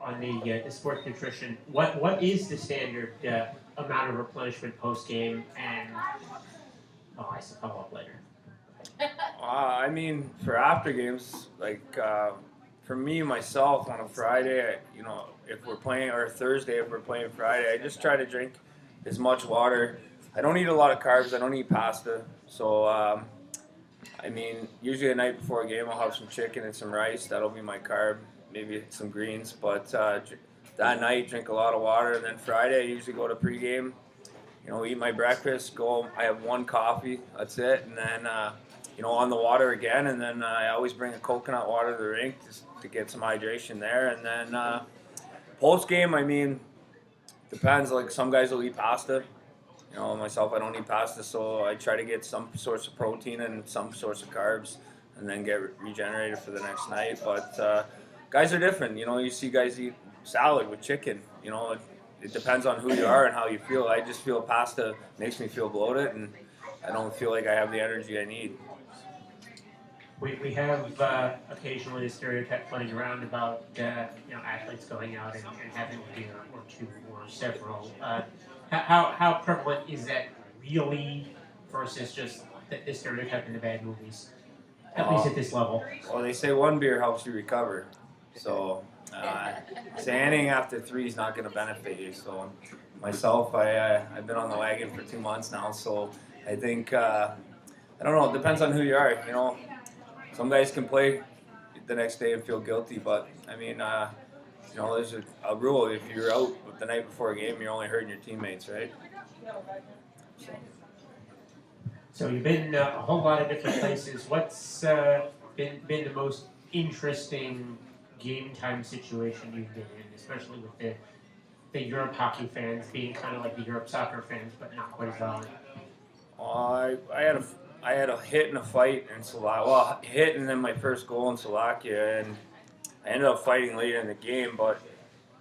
on the sports nutrition. What is the standard amount of replenishment post game? And I should follow up later. I mean, for after games, for me myself on a Friday, if we're playing or Thursday, if we're playing Friday, I just try to drink as much water. I don't eat a lot of carbs. I don't eat pasta. So, I mean, usually the night before a game, I'll have some chicken and some rice. That'll be my carb. Maybe some greens. But that night, drink a lot of water. And then Friday, I usually go to pregame. Eat my breakfast. Go. I have one coffee. That's it. And then on the water again, and then I always bring a coconut water to the rink just to get some hydration there. And then post game, I mean, depends. Like some guys will eat pasta. Myself, I don't eat pasta, so I try to get some source of protein and some source of carbs, and then get regenerated for the next night. But guys are different. You see guys eat salad with chicken. It depends on who you are and how you feel. I just feel pasta makes me feel bloated, and I don't feel like I have the energy I need. We have occasionally a stereotype floating around about athletes going out and having a beer or two or several. How prevalent is that really versus just the stereotype in the bad movies, at least at this level? Well, they say one beer helps you recover, so anything after 3 is not going to benefit you. So myself, I've been on the wagon for 2 months now, so I think I don't know. It depends on who you are. Some guys can play the next day and feel guilty, but I mean, there's a rule. If you're out the night before a game, you're only hurting your teammates, right? So you've been a whole lot of different places. What's been the most interesting game time situation you've been in, especially with the Europe hockey fans being kind of like the Europe soccer fans, but not quite as violent? I had a hit and a fight in Slovakia. Well, hit and then my first goal in Slovakia, and I ended up fighting later in the game. But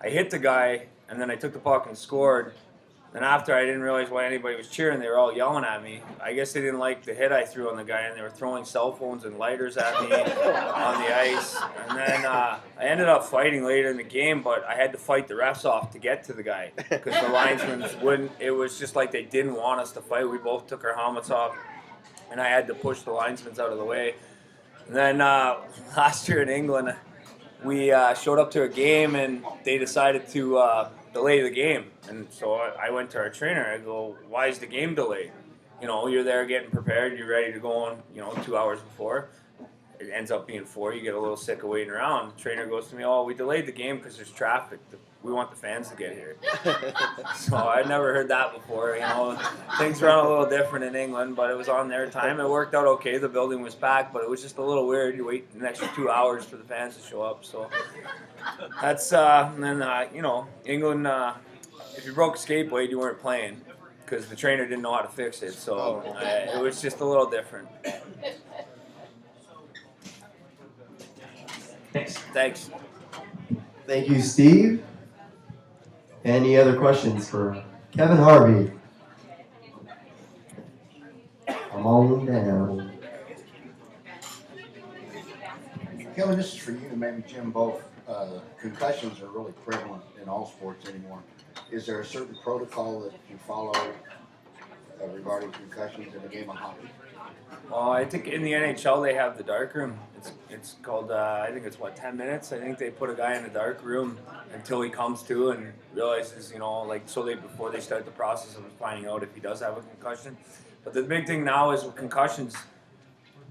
I hit the guy, and then I took the puck and scored. Then after, I didn't realize why anybody was cheering. They were all yelling at me. I guess they didn't like the hit I threw on the guy, and they were throwing cell phones and lighters at me on the ice. And then I ended up fighting later in the game, but I had to fight the refs off to get to the guy because the linesmen wouldn't. It was just like they didn't want us to fight. We both took our helmets off, and I had to push the linesmen out of the way. And then last year in England, we showed up to a game, and they decided to delay the game. And so I went to our trainer. I go, why is the game delayed? You're there getting prepared. You're ready to go on, 2 hours before. It ends up being 4. You get a little sick of waiting around. The trainer goes to me, we delayed the game because there's traffic. We want the fans to get here. So I'd never heard that before. Things run a little different in England, but it was on their time. It worked out okay. The building was packed, but it was just a little weird. You wait an extra 2 hours for the fans to show up. So that's, and then, England, if you broke a skate blade, you weren't playing because the trainer didn't know how to fix it. So it was just a little different. Thanks. Thank you, Steve. Any other questions for Kevin Harvey? Come on down. Kevin, this is for you and maybe Jim both. Concussions are really prevalent in all sports anymore. Is there a certain protocol that you follow regarding concussions in the game of hockey? I think in the NHL they have the dark room. It's called, I think it's 10 minutes. I think they put a guy in the dark room until he comes to and realizes, before they start the process of finding out if he does have a concussion. But the big thing now is with concussions,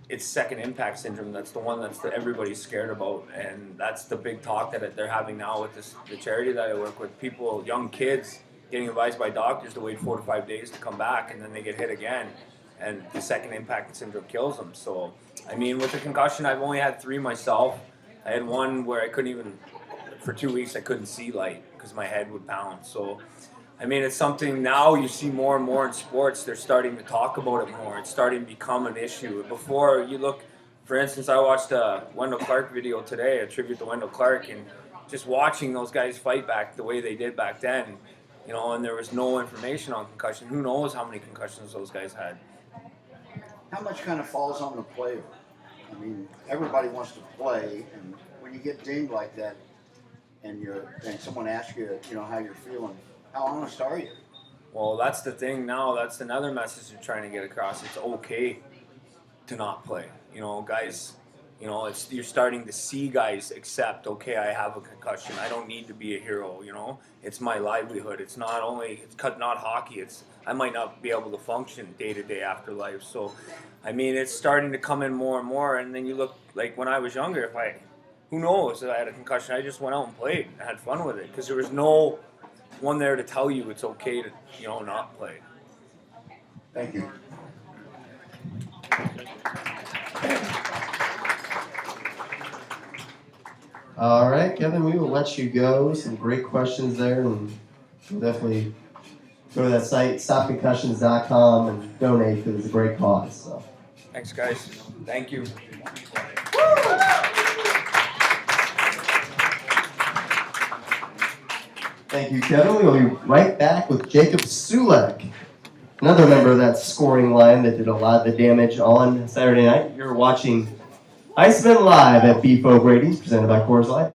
it's second impact syndrome. That's the one that everybody's scared about, and that's the big talk that they're having now with the charity that I work with. People, young kids, getting advised by doctors to wait 4 to 5 days to come back, and then they get hit again, and the second impact syndrome kills them. So, I mean, with the concussion, I've only had 3 myself. I had one where I couldn't even, for 2 weeks, I couldn't see light because my head would pound. So, I mean, it's something now you see more and more in sports. They're starting to talk about it more. It's starting to become an issue. Before, you look, for instance, I watched a Wendell Clark video today, a tribute to Wendell Clark, and just watching those guys fight back the way they did back then, and there was no information on concussion. Who knows how many concussions those guys had? How much kind of falls on the player? I mean, everybody wants to play, and when you get dinged like that, and someone asks you, how you're feeling, how honest are you? Well, that's the thing now. That's another message you're trying to get across. It's okay to not play. Guys, you're starting to see guys accept, okay, I have a concussion. I don't need to be a hero, It's my livelihood. It's not hockey. I might not be able to function day to day after life. So, it's starting to come in more and more. And then you look, like when I was younger, who knows if I had a concussion, I just went out and played. I had fun with it because there was no one there to tell you it's okay to, not play. Thank you. All right, Kevin, we will let you go. Some great questions there, and we'll definitely go to that site, stopconcussions.com, and donate because it's a great cause. So. Thanks, guys. Thank you. Thank you, Kevin. We'll be right back with Jacob Sulek, another member of that scoring line that did a lot of the damage on Saturday night. You're watching IceMenLive at Beef O'Brady's, presented by Coors Light.